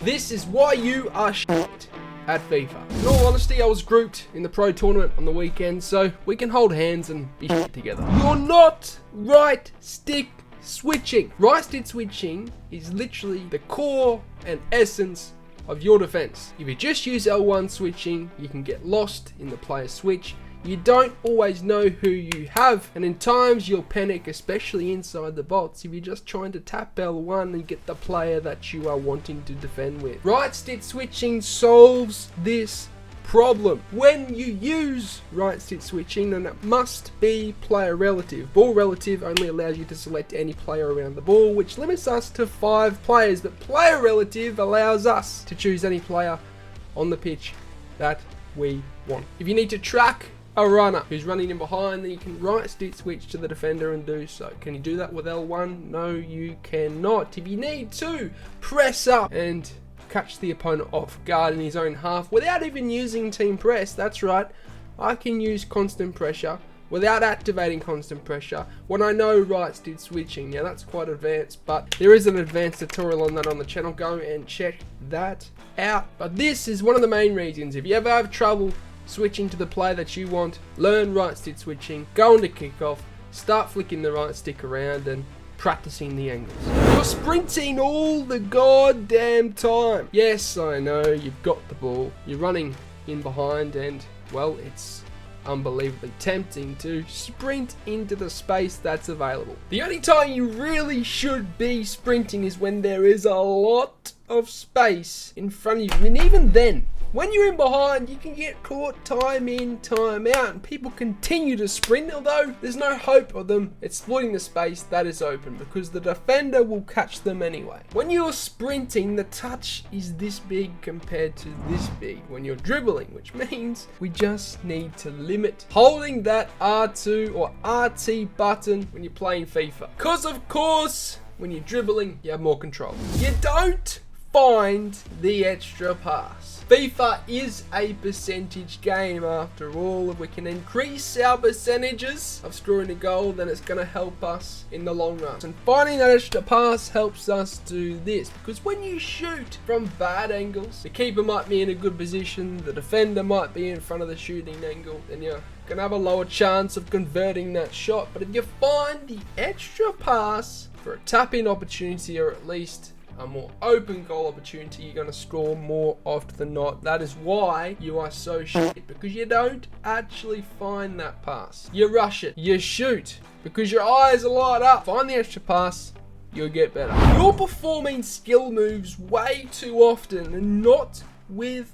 This is why you are shit at FIFA. In all honesty, I was grouped in the pro tournament on the weekend, so we can hold hands and be shit together. You're not right stick switching. Right stick switching is literally the core and essence of your defense. If you just use L1 switching, you can get lost in the player switch. You don't always know who you have, and in times you'll panic, especially inside the bots, if you're just trying to tap L1 and get the player that you are wanting to defend with. Right stick switching solves this problem. When you use right stick switching, then it must be player relative. Ball relative only allows you to select any player around the ball, which limits us to 5 players, but player relative allows us to choose any player on the pitch that we want. If you need to track a runner who's running in behind, then you can right stick switch to the defender and do so. Can you do that with L1? No, you cannot. If you need to press up and catch the opponent off guard in his own half without even using team press, that's right, I can use constant pressure without activating constant pressure when I know right stick switching. Now that's quite advanced, but there is an advanced tutorial on that on the channel. Go and check that out. But this is one of the main reasons. If you ever have trouble switching to the player that you want, learn right stick switching, go into kickoff, start flicking the right stick around and practicing the angles. You're sprinting all the goddamn time. Yes, I know, you've got the ball, you're running in behind, and well, it's unbelievably tempting to sprint into the space that's available. The only time you really should be sprinting is when there is a lot of space in front of you, and even then, when you're in behind, you can get caught time in, time out, and people continue to sprint, although there's no hope of them exploiting the space that is open because the defender will catch them anyway. When you're sprinting, the touch is this big compared to this big when you're dribbling, which means we just need to limit holding that R2 or RT button when you're playing FIFA. Because of course, when you're dribbling, you have more control. You don't find the extra pass. FIFA is a percentage game after all. If we can increase our percentages of scoring a goal, then it's going to help us in the long run. And finding that extra pass helps us do this, because when you shoot from bad angles, the keeper might be in a good position, the defender might be in front of the shooting angle, then you're going to have a lower chance of converting that shot. But if you find the extra pass for a tap-in opportunity, or at least a more open goal opportunity, you're going to score more often than not. That is why you are so shit, because you don't actually find that pass. You rush it, you shoot, because your eyes are light up. Find the extra pass, you'll get better. You're performing skill moves way too often and not with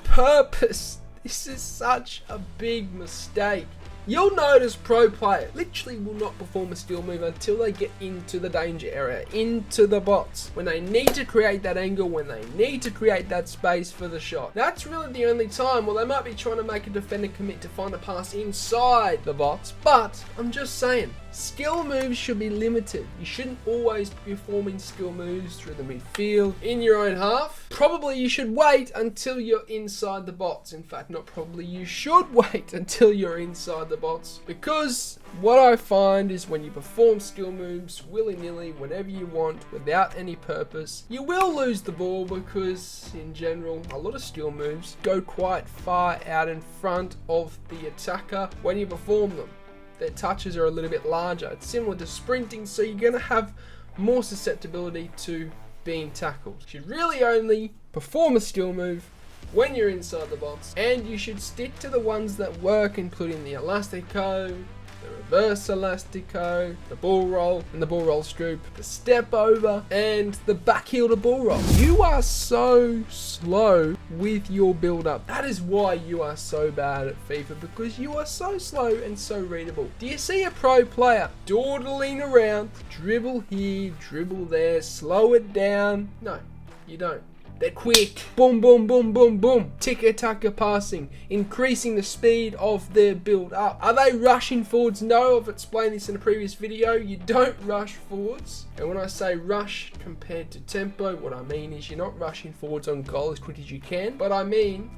purpose. This is such a big mistake. You'll notice pro players literally will not perform a skill move until they get into the danger area, into the box, when they need to create that angle, when they need to create that space for the shot. That's really the only time. Well, they might be trying to make a defender commit to find a pass inside the box, but I'm just saying, skill moves should be limited. You shouldn't always be performing skill moves through the midfield, in your own half. Probably you should wait until you're inside the box. In fact, not probably, you should wait until you're inside the box, because what I find is when you perform skill moves willy-nilly whenever you want without any purpose, you will lose the ball, because in general a lot of skill moves go quite far out in front of the attacker when you perform them. Their touches are a little bit larger. It's similar to sprinting, so you're going to have more susceptibility to being tackled. You should really only perform a skill move when you're inside the box, and you should stick to the ones that work, including the elastico, the reverse elastico, the ball roll and the ball roll scoop, the step over, and the back heel to ball roll. You are so slow with your build up. That is why you are so bad at FIFA, because you are so slow and so readable. Do you see a pro player dawdling around, dribble here, dribble there, slow it down? No, you don't. They're quick. Boom, boom, boom, boom, boom. Tiki-taka passing, increasing the speed of their build up. Are they rushing forwards? No, I've explained this in a previous video. You don't rush forwards. And when I say rush compared to tempo, what I mean is you're not rushing forwards on goal as quick as you can, but I mean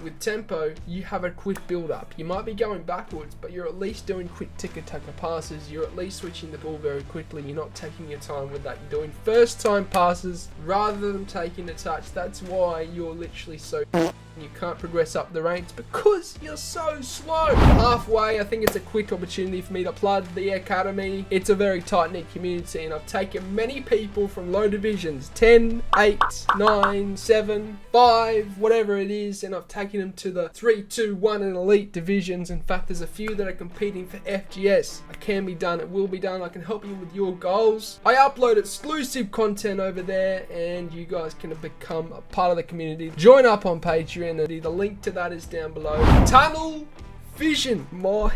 with tempo, you have a quick build up. You might be going backwards, but you're at least doing quick ticker-tacker passes. You're at least switching the ball very quickly. You're not taking your time with that. You're doing first time passes rather than taking a touch. That's why you're literally so you can't progress up the ranks, because you're so slow. Halfway, I think it's a quick opportunity for me to plug the academy. It's a very tight-knit community, and I've taken many people from low divisions, 10, 8, 9, 7, 5, whatever it is, and I've taken them to the 3, 2, 1 and elite divisions. In fact, there's a few that are competing for FGS. It can be done, it will be done. I can help you with your goals. I upload exclusive content over there, and you guys can become a part of the community. Join up on Patreon. The link to that is down below. Tunnel vision. My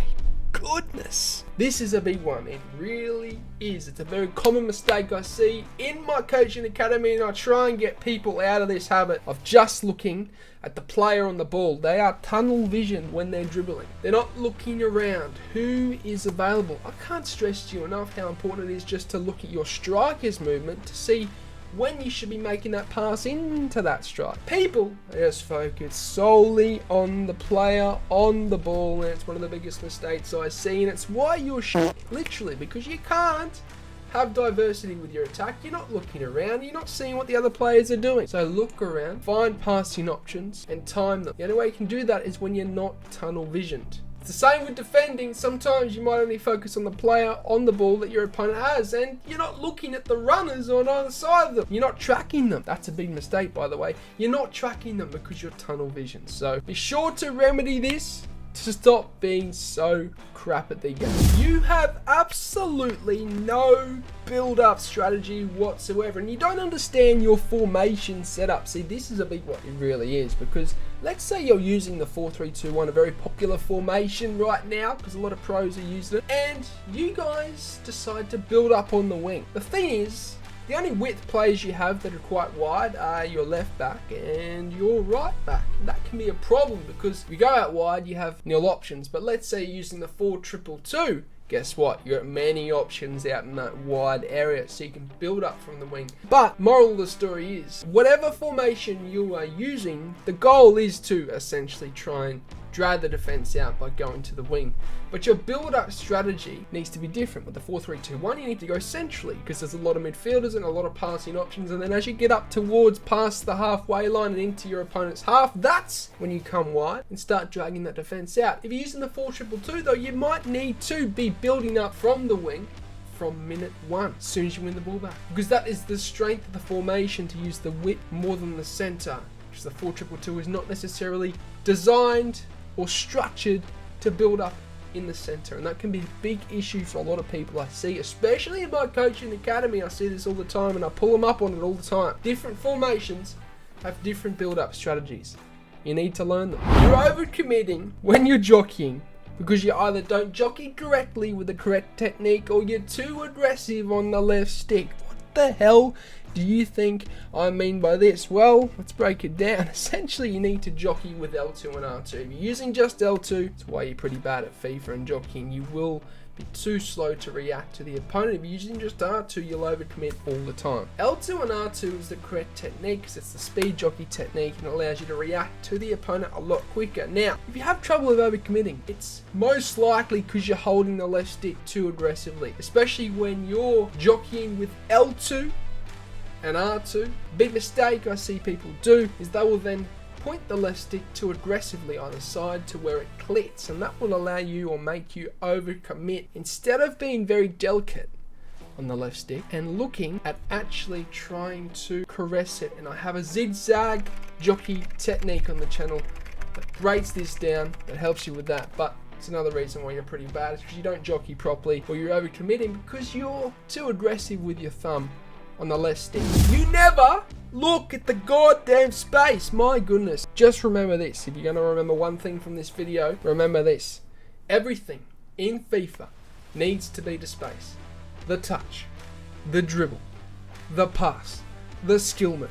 goodness. This is a big one. It really is. It's a very common mistake I see in my coaching academy, and I try and get people out of this habit of just looking at the player on the ball. They are tunnel vision when they're dribbling. They're not looking around. Who is available? I can't stress to you enough how important it is just to look at your striker's movement to see when you should be making that pass into that strike. People just focus solely on the player, on the ball, and it's one of the biggest mistakes I see, and it's why you're literally, because you can't have diversity with your attack. You're not looking around, you're not seeing what the other players are doing. So look around, find passing options, and time them. The only way you can do that is when you're not tunnel visioned. It's the same with defending. Sometimes you might only focus on the player on the ball that your opponent has, and you're not looking at the runners on either side of them. You're not tracking them. That's a big mistake, by the way. You're not tracking them because you're tunnel vision. So be sure to remedy this to stop being so crap at the game. You have absolutely no build-up strategy whatsoever, and you don't understand your formation setup. See, this is a big one. It really is, because let's say you're using the 4-3-2-1, a very popular formation right now because a lot of pros are using it, and you guys decide to build up on the wing. The thing is, the only width players you have that are quite wide are your left back and your right back. That can be a problem because if you go out wide, you have nil options. But let's say you're using the 4-2-2-2. Guess what? You got many options out in that wide area, so you can build up from the wing. But moral of the story is, whatever formation you are using, the goal is to essentially try and drag the defense out by going to the wing. But your build-up strategy needs to be different. With the 4-3-2-1, you need to go centrally because there's a lot of midfielders and a lot of passing options. And then as you get up towards past the halfway line and into your opponent's half, that's when you come wide and start dragging that defense out. If you're using the 4-2-2-2 though, you might need to be building up from the wing from minute 1 as soon as you win the ball back, because that is the strength of the formation, to use the width more than the center, because the 4-2-2-2 is not necessarily designed or structured to build up in the center, and that can be a big issue for a lot of people I see, especially in my coaching academy. I see this all the time and I pull them up on it all the time. Different formations have different build-up strategies. You need to learn them. You're overcommitting when you're jockeying because you either don't jockey correctly with the correct technique or you're too aggressive on the left stick. What the hell do you think I mean by this? Well, let's break it down. Essentially, you need to jockey with L2 and R2. If you're using just L2, that's why you're pretty bad at FIFA and jockeying. You will be too slow to react to the opponent. If you're using just R2, you'll overcommit all the time. L2 and R2 is the correct technique because it's the speed jockey technique and allows you to react to the opponent a lot quicker. Now, if you have trouble with overcommitting, it's most likely because you're holding the left stick too aggressively, especially when you're jockeying with L2 and R2. Big mistake I see people do is they will then point the left stick too aggressively on the side to where it clicks, and that will allow you or make you overcommit instead of being very delicate on the left stick and looking at actually trying to caress it. And I have a zigzag jockey technique on the channel that breaks this down, that helps you with that. But it's another reason why you're pretty bad, is because you don't jockey properly or you're overcommitting because you're too aggressive with your thumb on the left stick. You never look at the goddamn space. My goodness. Just remember this. If you're going to remember one thing from this video, remember this. Everything in FIFA needs to be the space. The touch, the dribble, the pass, the skill move.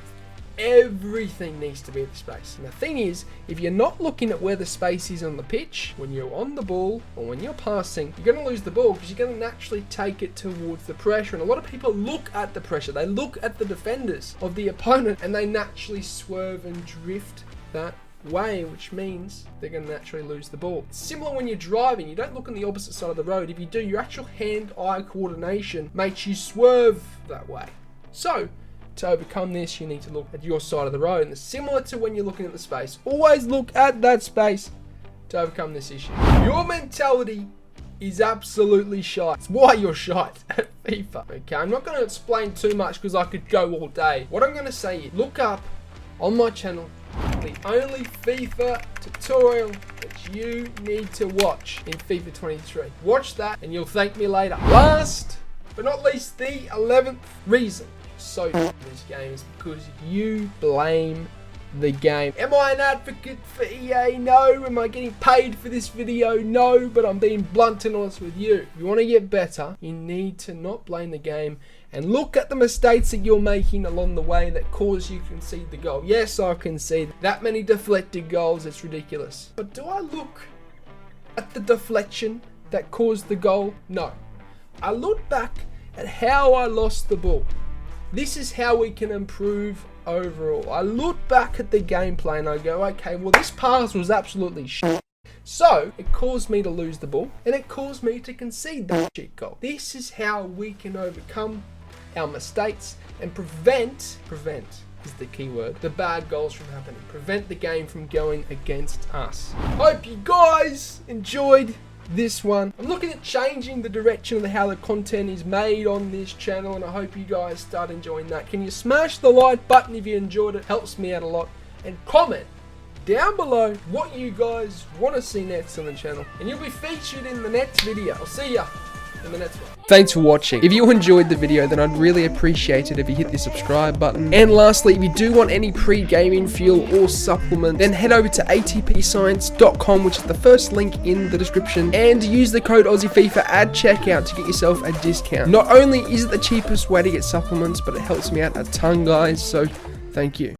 Everything needs to be at the space. And the thing is, if you're not looking at where the space is on the pitch, when you're on the ball or when you're passing, you're going to lose the ball because you're going to naturally take it towards the pressure. And a lot of people look at the pressure. They look at the defenders of the opponent and they naturally swerve and drift that way, which means they're going to naturally lose the ball. It's similar when you're driving. You don't look on the opposite side of the road. If you do, your actual hand-eye coordination makes you swerve that way. So, to overcome this, you need to look at your side of the road. And it's similar to when you're looking at the space. Always look at that space to overcome this issue. Your mentality is absolutely shite. It's why you're shite at FIFA. Okay, I'm not going to explain too much because I could go all day. What I'm going to say is look up on my channel the only FIFA tutorial that you need to watch in FIFA 23. Watch that and you'll thank me later. Last but not least, the 11th reason you're so in this game is because you blame the game. Am I an advocate for EA? No. Am I getting paid for this video? No, but I'm being blunt and honest with you. If you want to get better, you need to not blame the game and look at the mistakes that you're making along the way that cause you to concede the goal. Yes, I concede that many deflected goals. It's ridiculous. But do I look at the deflection that caused the goal? No. I look back at how I lost the ball. This is how we can improve overall. I look back at the gameplay and I go, okay, well this pass was absolutely shit. So, it caused me to lose the ball and it caused me to concede that shit goal. This is how we can overcome our mistakes and prevent is the key word, the bad goals from happening. Prevent the game from going against us. Hope you guys enjoyed this one. I'm looking at changing the direction of how the content is made on this channel and I hope you guys start enjoying that. Can you smash the like button if you enjoyed it? Helps me out a lot. And comment down below what you guys want to see next on the channel and you'll be featured in the next video. I'll see ya in the next one. Thanks for watching. If you enjoyed the video, then I'd really appreciate it if you hit the subscribe button. And lastly, if you do want any pre-gaming fuel or supplement, then head over to atpscience.com, which is the first link in the description, and use the code AussieFIFA at checkout to get yourself a discount. Not only is it the cheapest way to get supplements, but it helps me out a ton, guys, so thank you.